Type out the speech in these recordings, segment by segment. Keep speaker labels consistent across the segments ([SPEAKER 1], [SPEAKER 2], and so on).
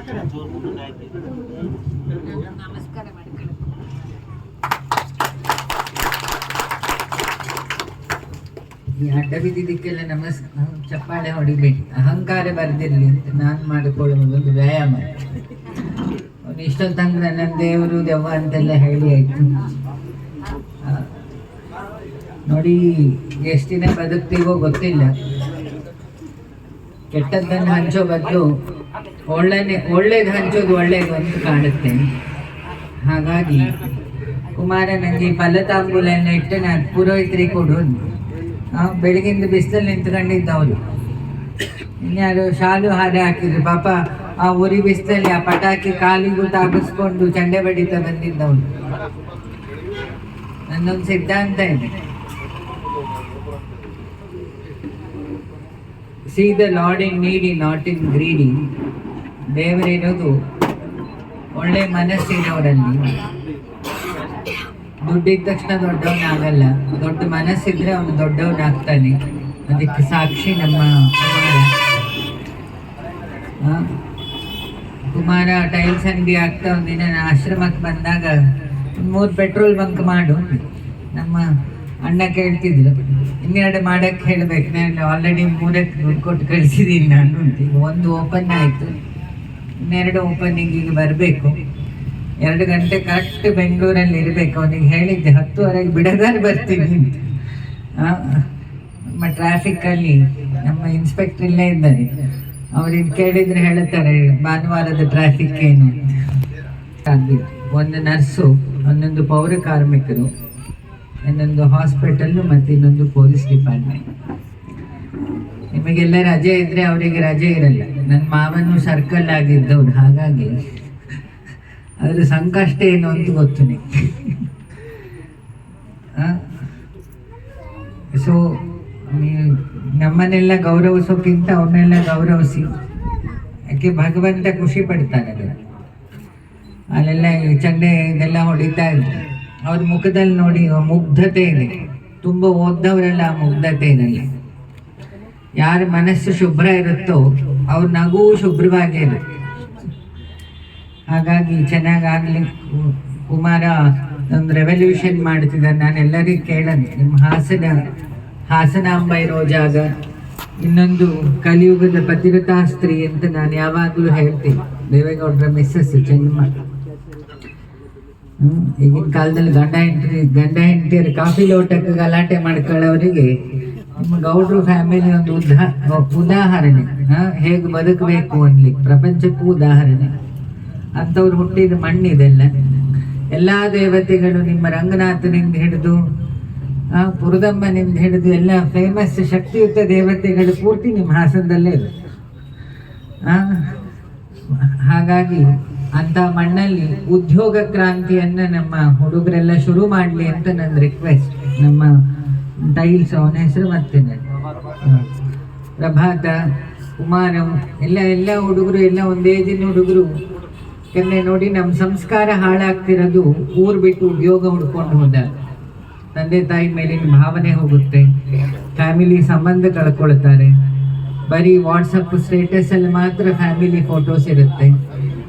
[SPEAKER 1] ನಮಸ್ಕಾರ ಮಾಡ್ಕೊಳ್ಳಿ.
[SPEAKER 2] ಈ ಅಡ್ಡ ಬಿದ್ದಿದ್ದಕ್ಕೆಲ್ಲ ಚಪ್ಪಾಳೆ ಹೊಡಿಬೇಡಿ, ಅಹಂಕಾರ ಬರ್ದಿರ್ಲಿ ಅಂತ ನಾನು ಮಾಡಿಕೊಳ್ಳುವುದು ಒಂದು ವ್ಯಾಯಾಮ. ಅವನು ಇಷ್ಟೊಂದು ತಂಗ ನನ್ನ ದೇವರು ದೆವ್ವ ಅಂತೆಲ್ಲ ಹೇಳಿ ಆಯ್ತು. ನೋಡಿ, ಎಷ್ಟು ದಿನ ಬದುಕ್ತೀವೋ ಗೊತ್ತಿಲ್ಲ. ಕೆಟ್ಟದ್ದನ್ನು ಹಂಚೋ ಬದಲು ಒಳ್ಳೇದು ಹಂಚೋದು ಒಳ್ಳೇದು ಅಂತ ಕಾಣುತ್ತೆ. ಹಾಗಾಗಿ ಕುಮಾರ ನನಗೆ ಫಲತಾಂಬೂಲನ್ನು ಇಟ್ಟು ನಾನು ಪುರೋಹಿತರಿಗೆ ಕೊಡೋದು. ಬೆಳಗಿಂದ ಬಿಸಿಲಲ್ಲಿ ನಿಂತ್ಕೊಂಡಿದ್ದವರು, ಇನ್ಯಾರು ಶಾಲು ಹಾರ ಹಾಕಿದ್ರು. ಪಾಪ ಆ ಉರಿ ಬಿಸಿಲಲ್ಲಿ ಆ ಪಟಾಕಿ ಕಾಲಿಗೂ ತಾಗಿಸ್ಕೊಂಡು ಚಂಡೆ ಬಡಿತಾ ಬಂದಿದ್ದವನು. ನನ್ನೊಂದು ಸಿದ್ಧಾಂತ ಇದೆ, ಸಿ ದ ಲಾರ್ಡ್ ಇನ್ ನೀಡಿ ನಾಟ್ ಇನ್ ಗ್ರೀಡಿ. ದೇವರಿರೋದು ಒಳ್ಳೆ ಮನಸ್ಸಿನವರಲ್ಲಿ. ದುಡ್ಡಿದ ತಕ್ಷಣ ದೊಡ್ಡವನಾಗಲ್ಲ, ದೊಡ್ಡ ಮನಸ್ಸಿದ್ರೆ ಅವನು ದೊಡ್ಡವನಾಗ್ತಾನೆ. ಅದಕ್ಕೆ ಸಾಕ್ಷಿ ನಮ್ಮ ಕುಮಾರ ಟೈಲ್ಸ್ ಅಂಗಡಿ ಆಗ್ತಾ ಒಂದಿನ ಆಶ್ರಮಕ್ಕೆ ಬಂದಾಗ 3 ಪೆಟ್ರೋಲ್ ಬಂಕ್ ಮಾಡು ನಮ್ಮ ಅಣ್ಣ ಕೇಳ್ತಿದ್ರು. 2 ಮಾಡಕ್ಕೆ ಹೇಳ್ಬೇಕು, ನಾನು ಆಲ್ರೆಡಿ 3ಕ್ಕೆ ದುಡ್ಡು ಕೊಟ್ಟು ಕಳಿಸಿದ್ದೀನಿ ನಾನು ಅಂತ. ಈಗ 1 ಓಪನ್ ಆಯಿತು, 2 ಓಪನಿಂಗಿಗೆ ಬರಬೇಕು. 2 ಗಂಟೆ ಕರೆಕ್ಟ್ ಬೆಂಗಳೂರಲ್ಲಿ ಇರಬೇಕು. ಅವನಿಗೆ ಹೇಳಿದ್ದೆ 10ವರೆಗೆ ಬಿಡದಾರೆ ಬರ್ತೀನಿ ಅಂತ. ನಮ್ಮ ಟ್ರಾಫಿಕ್ಕಲ್ಲಿ ನಮ್ಮ ಇನ್ಸ್ಪೆಕ್ಟರ್ ಇಲ್ಲೇ ಇದ್ದಾರೆ. ಅವ್ರಿಗೆ ಕೇಳಿದರೆ ಹೇಳ್ತಾರೆ ಭಾನುವಾರದ ಟ್ರಾಫಿಕ್ ಏನು ಅಂತ. ಒಂದು ನರ್ಸು, ಒಂದೊಂದು ಪೌರ ಕಾರ್ಮಿಕರು, ಇನ್ನೊಂದು ಹಾಸ್ಪಿಟಲ್ಲು ಮತ್ತು ಇನ್ನೊಂದು ಪೊಲೀಸ್ ಡಿಪಾರ್ಟ್ಮೆಂಟ್. ನಿಮಗೆಲ್ಲ ರಜೆ ಇದ್ದರೆ ಅವರಿಗೆ ರಜೆ ಇರಲ್ಲ. ನನ್ನ ಮಾವನು ಸರ್ಕಲ್ ಆಗಿದ್ದವ್ರು, ಹಾಗಾಗಿ ಅದರ ಸಂಕಷ್ಟ ಏನು ಅಂತ ಗೊತ್ತು ನಿಮಗೆ. ಸೊ ನೀವು ನಮ್ಮನ್ನೆಲ್ಲ ಗೌರವಿಸೋಕ್ಕಿಂತ ಅವ್ರನ್ನೆಲ್ಲ ಗೌರವಿಸಿ. ಯಾಕೆ ಭಗವಂತ ಖುಷಿ ಪಡ್ತಾನೆ. ಅಲ್ಲೆಲ್ಲ ಚಂಡೆ ಇದೆಲ್ಲ ಹೊಡಿತಾ ಇದ್ರು. ಅವ್ರ ಮುಖದಲ್ಲಿ ನೋಡಿ ಮುಗ್ಧತೆ ಇದೆ. ತುಂಬ ಓದ್ದವರೆಲ್ಲ ಆ ಮುಗ್ಧತೆ ಇರಲ್ಲ. ಯಾರ ಮನಸ್ಸು ಶುಭ್ರ ಇರುತ್ತೋ ಅವ್ರ ನಗು ಶುಭ್ರವಾಗೇ ಇರುತ್ತೆ. ಹಾಗಾಗಿ ಚೆನ್ನಾಗಾಗಲಿ. ಕುಮಾರ ಒಂದು ರೆವಲ್ಯೂಷನ್ ಮಾಡ್ತಿದ್ದಾರೆ. ನಾನು ಎಲ್ಲರಿಗೂ ಕೇಳೋದು, ನಿಮ್ಮ ಹಾಸನಾಂಬ ಇರೋ ಜಾಗ, ಇನ್ನೊಂದು ಕಲಿಯುಗದ ಪತಿರತಾ ಸ್ತ್ರೀ ಅಂತ ನಾನು ಯಾವಾಗಲೂ ಹೇಳ್ತೀನಿ. ದೇವೇಗೌಡರ ಮಿಸ್ಸಸ್ ಚೆನ್ನಮ್ಮ. ಈಗಿನ ಕಾಲದಲ್ಲಿ ಗಂಡ ಹೆಂಡತಿಯರು ಕಾಫಿ ಲೋಟಕ್ಕೆ ಗಲಾಟೆ ಮಾಡ್ಕೊಳ್ಳೋರಿಗೆ ನಿಮ್ಮ ಗೌಡ್ರು ಫ್ಯಾಮಿಲಿ ಒಂದು ಉದಾಹರಣೆ. ಹೇಗೆ ಬದುಕಬೇಕು ಅನ್ಲಿಕ್ಕೆ ಪ್ರಪಂಚಕ್ಕೂ ಉದಾಹರಣೆ. ಅಂಥವ್ರು ಹುಟ್ಟಿದ ಮಣ್ಣಿದೆಲ್ಲ. ಎಲ್ಲ ದೇವತೆಗಳು ನಿಮ್ಮ ರಂಗನಾಥನಿಂದ ಹಿಡಿದು ಪುರದಮ್ಮನಿಂದ ಹಿಡಿದು ಎಲ್ಲ ಫೇಮಸ್ ಶಕ್ತಿಯುತ ದೇವತೆಗಳು ಪೂರ್ತಿ ನಿಮ್ಮ ಹಾಸನದಲ್ಲೇ ಇದೆ. ಹಾಗಾಗಿ ಅಂಥ ಮಣ್ಣಲ್ಲಿ ಉದ್ಯೋಗ ಕ್ರಾಂತಿಯನ್ನು ನಮ್ಮ ಹುಡುಗರೆಲ್ಲ ಶುರು ಮಾಡಲಿ ಅಂತ ನನ್ನ ರಿಕ್ವೆಸ್ಟ್. ನಮ್ಮ ಟೈಲ್ಸ್, ಅವನ ಹೆಸರು ಮತ್ತೇನೆ ಪ್ರಭಾತ, ಕುಮಾರಂ, ಎಲ್ಲ ಹುಡುಗರು, ಎಲ್ಲ ಒಂದೇ ದಿನ ಹುಡುಗರು. ಯಾಕಂದರೆ ನೋಡಿ, ನಮ್ಮ ಸಂಸ್ಕಾರ ಹಾಳಾಗ್ತಿರೋದು ಊರು ಬಿಟ್ಟು ಉದ್ಯೋಗ ಹುಡ್ಕೊಂಡು ಹೋದಾಗ. ತಂದೆ ತಾಯಿ ಮೇಲಿನ ಭಾವನೆ ಹೋಗುತ್ತೆ, ಫ್ಯಾಮಿಲಿ ಸಂಬಂಧ ಕಳ್ಕೊಳ್ತಾರೆ. ಬರೀ ವಾಟ್ಸಪ್ ಸ್ಟೇಟಸಲ್ಲಿ ಮಾತ್ರ ಫ್ಯಾಮಿಲಿ ಫೋಟೋಸ್ ಇರುತ್ತೆ.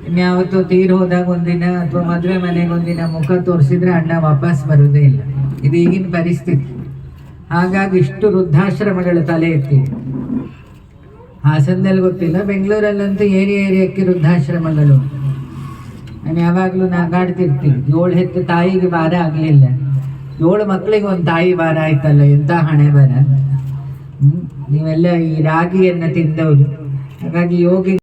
[SPEAKER 2] ಇನ್ಯಾವತ್ತೋ ತೀರ್ ಹೋದಾಗ ಒಂದಿನ ಅಥವಾ ಮದುವೆ ಮನೆಗೆ ಒಂದಿನ ಮುಖ ತೋರಿಸಿದ್ರೆ ಅಣ್ಣ ವಾಪಸ್ ಬರೋದೇ ಇಲ್ಲ. ಇದು ಈಗಿನ ಪರಿಸ್ಥಿತಿ. ಹಾಗಾಗಿ ಇಷ್ಟು ವೃದ್ಧಾಶ್ರಮಗಳು ತಲೆ ಎತ್ತಿವೆ. ಹಾಸನದಲ್ಲಿ ಗೊತ್ತಿಲ್ಲ, ಬೆಂಗಳೂರಲ್ಲಂತೂ ಏರಿಯಾಕ್ಕೆ ವೃದ್ಧಾಶ್ರಮಗಳು. ನಾನು ಯಾವಾಗಲೂ ನಾಗಾಡ್ತಿರ್ತೀನಿ, 7 ಹೆತ್ತ ತಾಯಿಗೆ ಭಾರ ಆಗಲಿಲ್ಲ, 7 ಮಕ್ಕಳಿಗೆ ಒಂದು ತಾಯಿ ಭಾರ ಆಯ್ತಲ್ಲ, ಎಂಥ ಹಣೆ ಬರ. ನೀವೆಲ್ಲ ಈ ರಾಗಿಯನ್ನು ತಿಂದವರು. ಹಾಗಾಗಿ ಯೋಗಿ